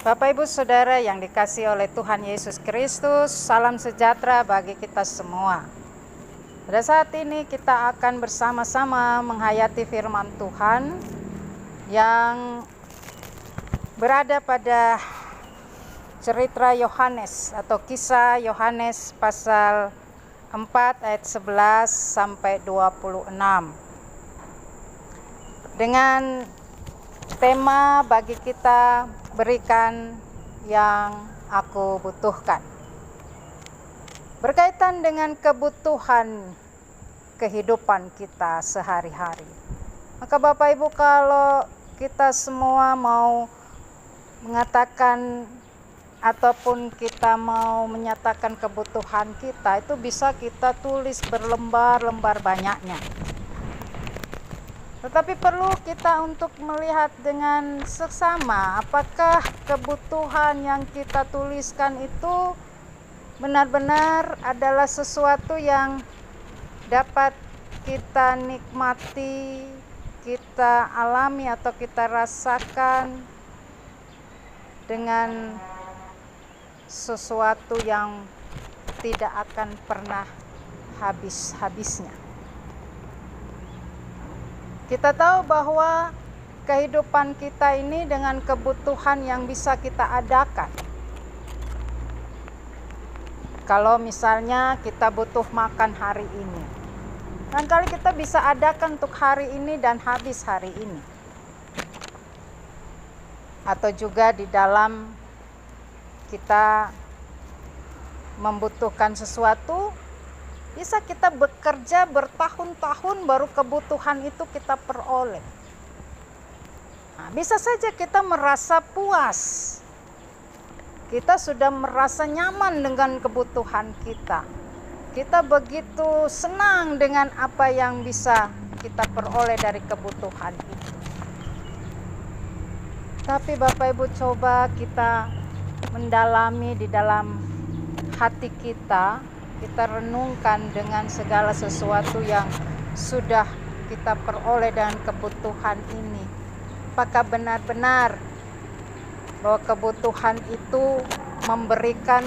Bapak Ibu Saudara yang dikasihi oleh Tuhan Yesus Kristus, salam sejahtera bagi kita semua. Pada saat ini kita akan bersama-sama menghayati firman Tuhan yang berada pada cerita Yohanes atau kisah Yohanes pasal 4 ayat 11 sampai 26. Dengan tema bagi kita, berikan yang aku butuhkan. Berkaitan dengan kebutuhan kehidupan kita sehari-hari. Maka Bapak Ibu, kalau kita semua mau mengatakan ataupun kita mau menyatakan kebutuhan kita, itu bisa kita tulis berlembar-lembar banyaknya. Tetapi perlu kita untuk melihat dengan seksama, apakah kebutuhan yang kita tuliskan itu benar-benar adalah sesuatu yang dapat kita nikmati, kita alami atau kita rasakan dengan sesuatu yang tidak akan pernah habis-habisnya. Kita tahu bahwa kehidupan kita ini dengan kebutuhan yang bisa kita adakan. Kalau misalnya kita butuh makan hari ini, barangkali kita bisa adakan untuk hari ini dan habis hari ini. Atau juga di dalam kita membutuhkan sesuatu, bisa kita bekerja bertahun-tahun baru kebutuhan itu kita peroleh. Nah, bisa saja kita merasa puas. Kita sudah merasa nyaman dengan kebutuhan kita. Kita begitu senang dengan apa yang bisa kita peroleh dari kebutuhan itu. Tapi Bapak Ibu, coba kita mendalami di dalam hati kita. Kita renungkan dengan segala sesuatu yang sudah kita peroleh dengan kebutuhan ini. Apakah benar-benar bahwa kebutuhan itu memberikan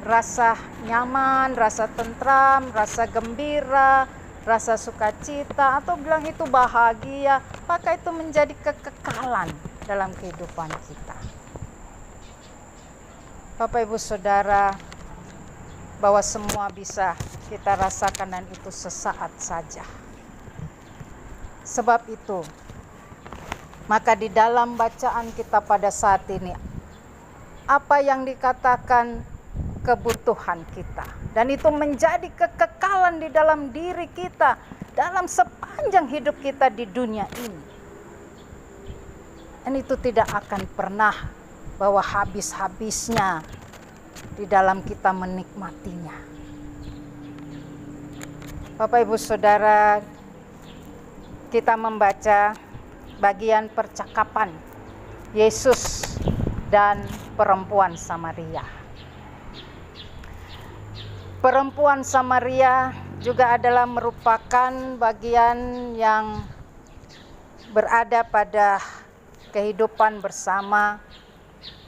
rasa nyaman, rasa tentram, rasa gembira, rasa sukacita, atau bilang itu bahagia? Apakah itu menjadi kekekalan dalam kehidupan kita? Bapak Ibu Saudara, bahwa semua bisa kita rasakan dan itu sesaat saja. Sebab itu, maka di dalam bacaan kita pada saat ini, apa yang dikatakan kebutuhan kita, dan itu menjadi kekekalan di dalam diri kita, dalam sepanjang hidup kita di dunia ini. Dan itu tidak akan pernah bahwa habis-habisnya di dalam kita menikmatinya. Bapak Ibu Saudara, kita membaca bagian percakapan Yesus dan perempuan Samaria. Perempuan Samaria juga adalah merupakan bagian yang berada pada kehidupan bersama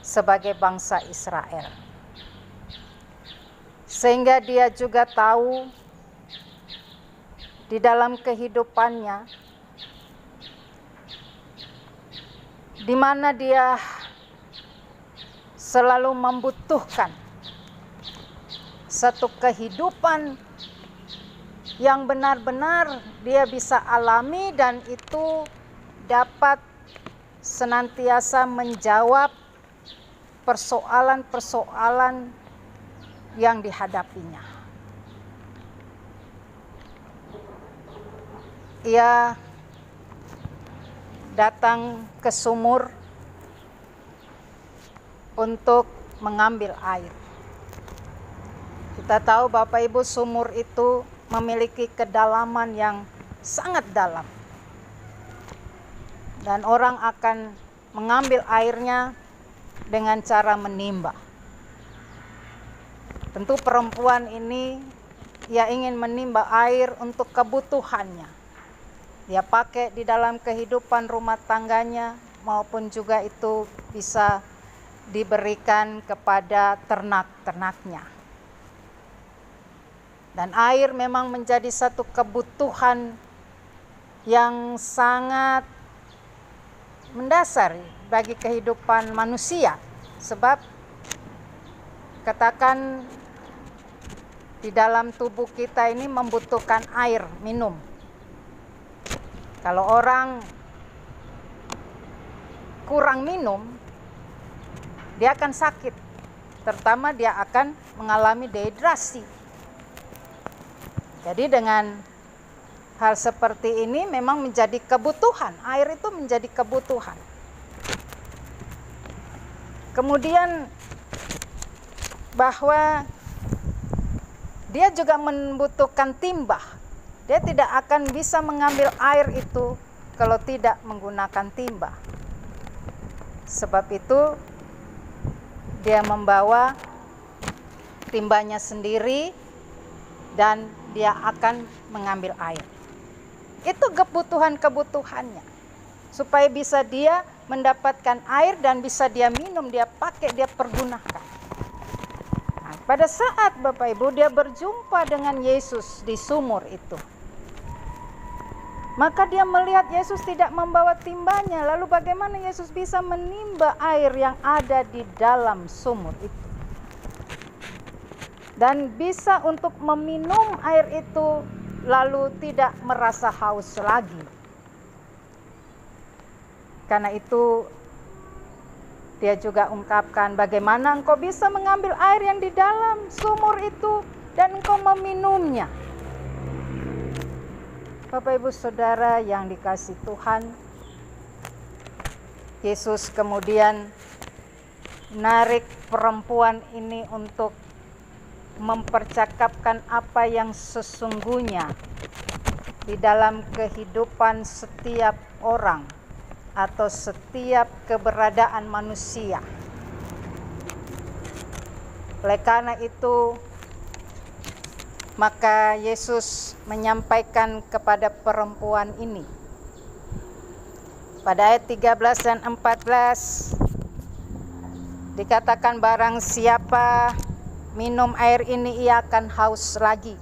sebagai bangsa Israel. Sehingga dia juga tahu di dalam kehidupannya di mana dia selalu membutuhkan satu kehidupan yang benar-benar dia bisa alami, dan itu dapat senantiasa menjawab persoalan-persoalan yang dihadapinya. Ia datang ke sumur untuk mengambil air. Kita tahu Bapak Ibu, sumur itu memiliki kedalaman yang sangat dalam. Dan orang akan mengambil airnya dengan cara menimba. Tentu perempuan ini, ia ingin menimba air untuk kebutuhannya. Dia pakai di dalam kehidupan rumah tangganya, maupun juga itu bisa diberikan kepada ternak-ternaknya. Dan air memang menjadi satu kebutuhan yang sangat mendasar bagi kehidupan manusia. Sebab katakan di dalam tubuh kita ini membutuhkan air minum. Kalau orang kurang minum, dia akan sakit. Terutama dia akan mengalami dehidrasi. Jadi dengan hal seperti ini memang menjadi kebutuhan. Air itu menjadi kebutuhan. Kemudian bahwa dia juga membutuhkan timba. Dia tidak akan bisa mengambil air itu kalau tidak menggunakan timba. Sebab itu dia membawa timbanya sendiri dan dia akan mengambil air. Itu kebutuhan-kebutuhannya. Supaya bisa dia mendapatkan air dan bisa dia minum, dia pakai, dia pergunakan. Nah, pada saat Bapak Ibu dia berjumpa dengan Yesus di sumur itu, maka dia melihat Yesus tidak membawa timbanya. Lalu bagaimana Yesus bisa menimba air yang ada di dalam sumur itu? Dan bisa untuk meminum air itu lalu tidak merasa haus lagi. Karena itu dia juga ungkapkan, bagaimana engkau bisa mengambil air yang di dalam sumur itu dan engkau meminumnya. Bapak Ibu Saudara yang dikasihi Tuhan, Yesus kemudian menarik perempuan ini untuk mempercakapkan apa yang sesungguhnya di dalam kehidupan setiap orang atau setiap keberadaan manusia. Oleh karena itu, maka Yesus menyampaikan kepada perempuan ini pada ayat 13 dan 14 dikatakan, barang siapa minum air ini ia akan haus lagi.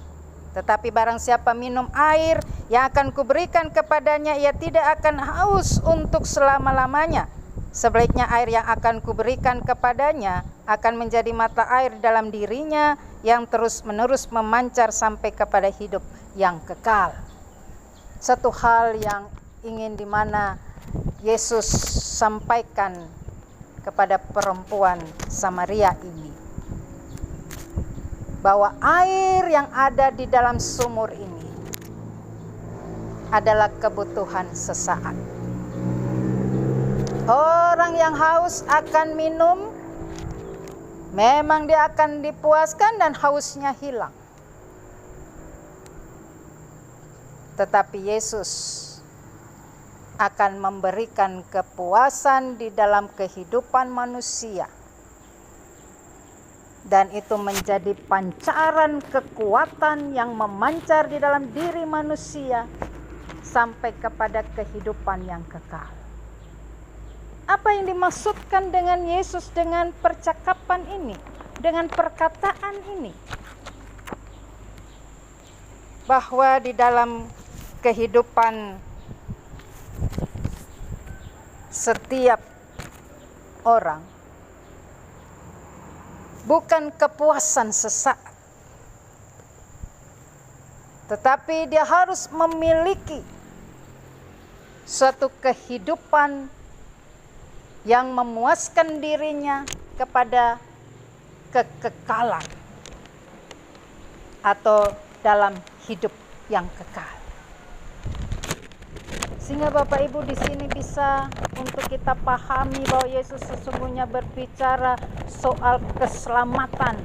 Tetapi barang siapa minum air yang akan kuberikan kepadanya, ia tidak akan haus untuk selama-lamanya. Sebaliknya air yang akan kuberikan kepadanya akan menjadi mata air dalam dirinya yang terus-menerus memancar sampai kepada hidup yang kekal. Satu hal yang ingin di mana Yesus sampaikan kepada perempuan Samaria ini, bahwa air yang ada di dalam sumur ini adalah kebutuhan sesaat. Orang yang haus akan minum, memang dia akan dipuaskan dan hausnya hilang. Tetapi Yesus akan memberikan kepuasan di dalam kehidupan manusia. Dan itu menjadi pancaran kekuatan yang memancar di dalam diri manusia sampai kepada kehidupan yang kekal. Apa yang dimaksudkan dengan Yesus dengan percakapan ini, dengan perkataan ini? Bahwa di dalam kehidupan setiap orang bukan kepuasan sesaat, tetapi dia harus memiliki suatu kehidupan yang memuaskan dirinya kepada kekekalan atau dalam hidup yang kekal. Sehingga Bapak Ibu di sini bisa untuk kita pahami bahwa Yesus sesungguhnya berbicara soal keselamatan.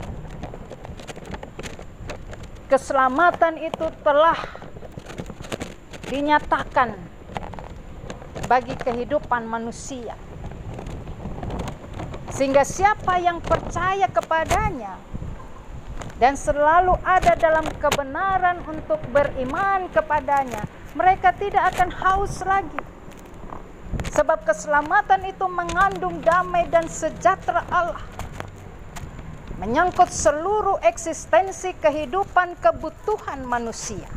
Keselamatan itu telah dinyatakan bagi kehidupan manusia. Sehingga siapa yang percaya kepadanya dan selalu ada dalam kebenaran untuk beriman kepadanya, mereka tidak akan haus lagi. Sebab keselamatan itu mengandung damai dan sejahtera Allah, menyangkut seluruh eksistensi kehidupan kebutuhan manusia.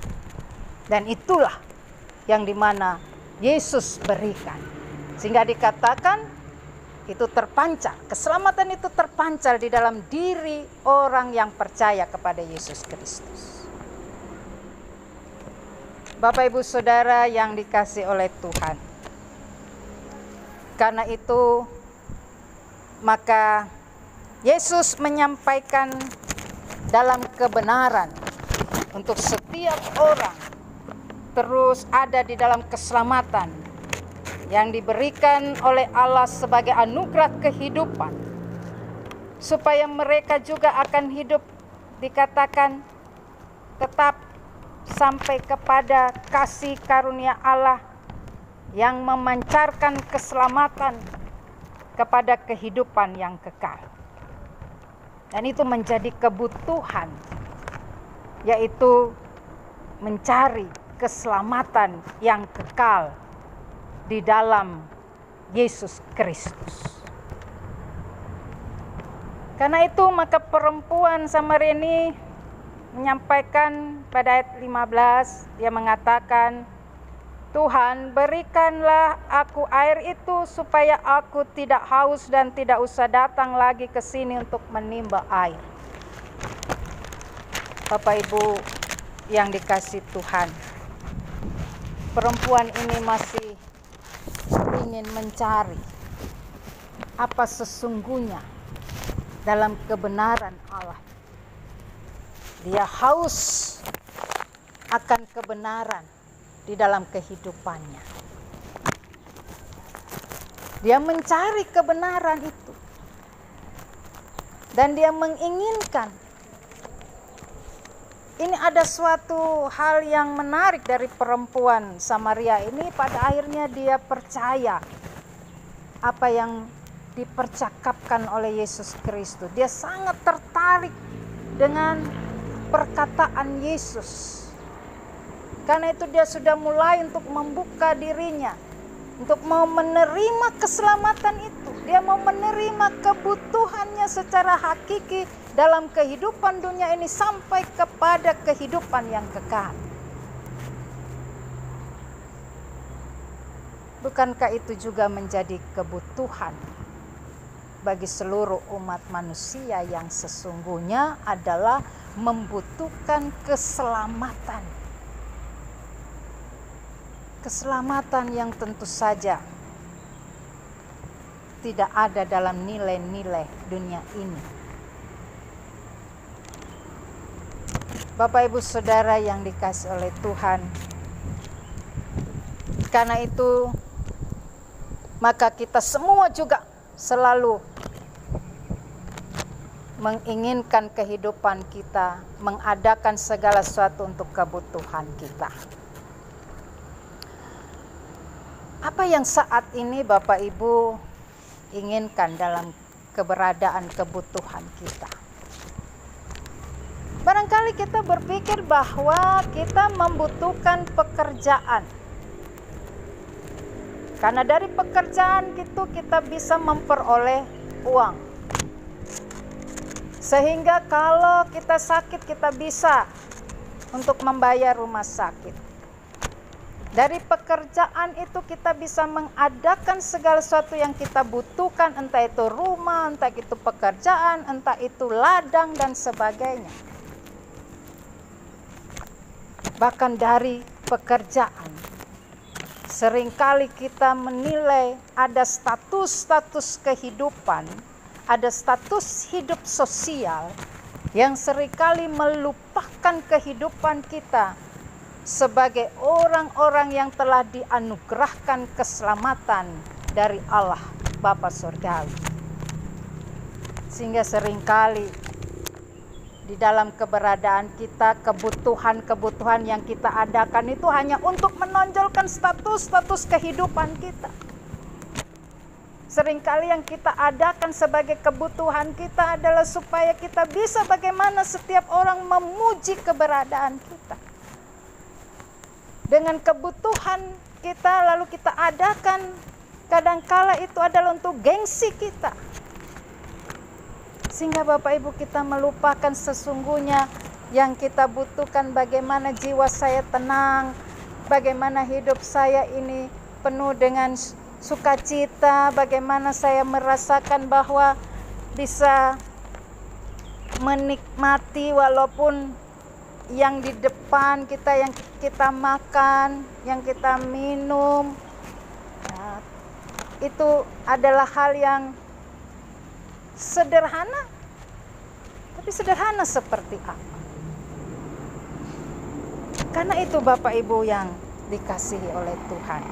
Dan itulah yang dimana Yesus berikan. Sehingga dikatakan itu terpancar, keselamatan itu terpancar di dalam diri orang yang percaya kepada Yesus Kristus. Bapak Ibu Saudara yang dikasihi oleh Tuhan, karena itu maka Yesus menyampaikan dalam kebenaran untuk setiap orang terus ada di dalam keselamatan yang diberikan oleh Allah sebagai anugerah kehidupan, supaya mereka juga akan hidup, dikatakan tetap sampai kepada kasih karunia Allah yang memancarkan keselamatan kepada kehidupan yang kekal. Dan itu menjadi kebutuhan, yaitu mencari keselamatan yang kekal di dalam Yesus Kristus. Karena itu maka perempuan Samaria ini menyampaikan pada ayat 15, dia mengatakan, Tuhan, berikanlah aku air itu supaya aku tidak haus dan tidak usah datang lagi ke sini untuk menimba air. Bapak Ibu yang dikasihi Tuhan, perempuan ini masih ingin mencari apa sesungguhnya dalam kebenaran Allah. Dia haus akan kebenaran di dalam kehidupannya. Dia mencari kebenaran itu. Dan dia menginginkan. Ini ada suatu hal yang menarik dari perempuan Samaria ini, pada akhirnya dia percaya apa yang dipercakapkan oleh Yesus Kristus. Dia sangat tertarik dengan perkataan Yesus. Karena itu dia sudah mulai untuk membuka dirinya, untuk mau menerima keselamatan itu. Dia mau menerima kebutuhannya secara hakiki dalam kehidupan dunia ini sampai kepada kehidupan yang kekal. Bukankah itu juga menjadi kebutuhan bagi seluruh umat manusia yang sesungguhnya adalah membutuhkan keselamatan? Keselamatan yang tentu saja tidak ada dalam nilai-nilai dunia ini. Bapak Ibu Saudara yang dikasihi oleh Tuhan, karena itu maka kita semua juga selalu menginginkan kehidupan kita, mengadakan segala sesuatu untuk kebutuhan kita. Apa yang saat ini Bapak Ibu inginkan dalam keberadaan kebutuhan kita? Barangkali kita berpikir bahwa kita membutuhkan pekerjaan. Karena dari pekerjaan itu kita bisa memperoleh uang. Sehingga kalau kita sakit kita bisa untuk membayar rumah sakit. Dari pekerjaan itu kita bisa mengadakan segala sesuatu yang kita butuhkan, entah itu rumah, entah itu pekerjaan, entah itu ladang dan sebagainya. Bahkan dari pekerjaan, seringkali kita menilai ada status-status kehidupan, ada status hidup sosial yang seringkali melupakan kehidupan kita sebagai orang-orang yang telah dianugerahkan keselamatan dari Allah Bapa Surgawi. Sehingga seringkali di dalam keberadaan kita, kebutuhan-kebutuhan yang kita adakan itu hanya untuk menonjolkan status-status kehidupan kita. Seringkali yang kita adakan sebagai kebutuhan kita adalah supaya kita bisa bagaimana setiap orang memuji keberadaan kita. Dengan kebutuhan kita lalu kita adakan Kadangkala itu adalah untuk gengsi kita. Sehingga Bapak Ibu kita melupakan sesungguhnya yang kita butuhkan, bagaimana jiwa saya tenang, bagaimana hidup saya ini penuh dengan sukacita, bagaimana saya merasakan bahwa bisa menikmati walaupun yang di depan kita, yang kita makan, yang kita minum, nah, itu adalah hal yang sederhana. Tapi sederhana seperti apa? Karena itu Bapak Ibu yang dikasihi oleh Tuhan.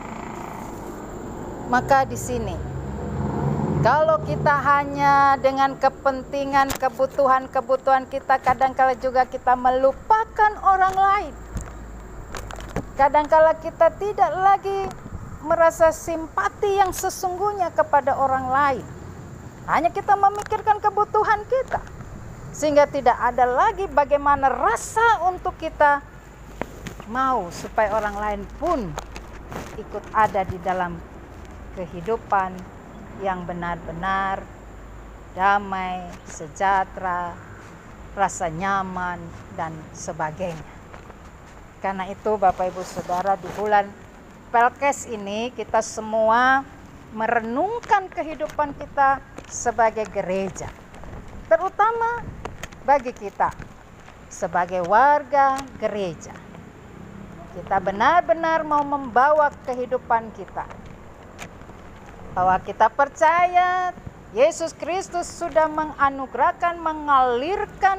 Maka di sini, kalau kita hanya dengan kepentingan, kebutuhan kita, kadangkala juga kita melupakan orang lain. Kadangkala kita tidak lagi merasa simpati yang sesungguhnya kepada orang lain. Hanya kita memikirkan kebutuhan kita. Sehingga tidak ada lagi bagaimana rasa untuk kita mau supaya orang lain pun ikut ada di dalam kehidupan yang benar-benar damai, sejahtera, rasa nyaman, dan sebagainya. Karena itu Bapak Ibu Saudara, di bulan Pelkes ini kita semua merenungkan kehidupan kita sebagai gereja. Terutama bagi kita sebagai warga gereja. Kita benar-benar mau membawa kehidupan kita, bahwa kita percaya Yesus Kristus sudah menganugerahkan, mengalirkan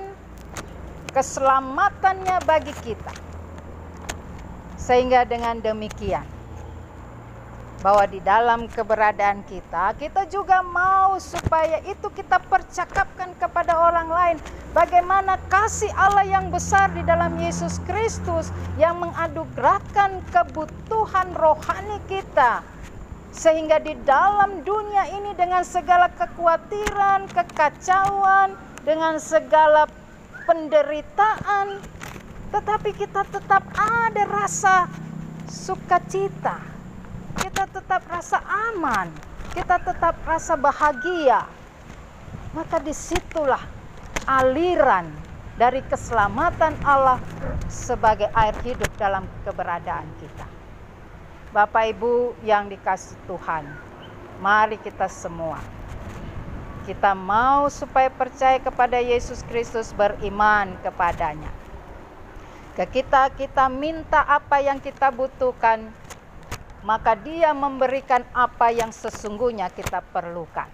keselamatannya bagi kita. Sehingga dengan demikian, bahwa di dalam keberadaan kita juga mau supaya itu kita percakapkan kepada orang lain. Bagaimana kasih Allah yang besar di dalam Yesus Kristus yang menganugerahkan kebutuhan rohani kita. Sehingga di dalam dunia ini dengan segala kekhawatiran, kekacauan, dengan segala penderitaan, tetapi kita tetap ada rasa sukacita. Kita tetap rasa aman, kita tetap rasa bahagia. Maka disitulah aliran dari keselamatan Allah sebagai air hidup dalam keberadaan kita. Bapak Ibu yang dikasihi Tuhan, mari kita semua, kita mau supaya percaya kepada Yesus Kristus, beriman kepadanya. Kita minta apa yang kita butuhkan, maka Dia memberikan apa yang sesungguhnya kita perlukan.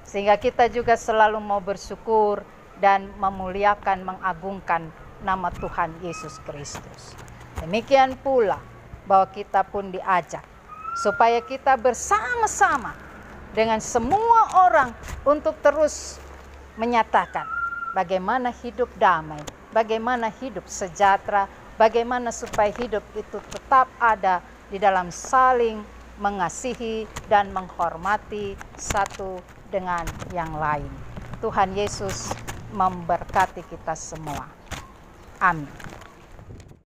Sehingga kita juga selalu mau bersyukur dan memuliakan, mengagungkan nama Tuhan Yesus Kristus. Demikian pula bahwa kita pun diajak supaya kita bersama-sama dengan semua orang untuk terus menyatakan bagaimana hidup damai, bagaimana hidup sejahtera, bagaimana supaya hidup itu tetap ada di dalam saling mengasihi dan menghormati satu dengan yang lain. Tuhan Yesus memberkati kita semua. Amin.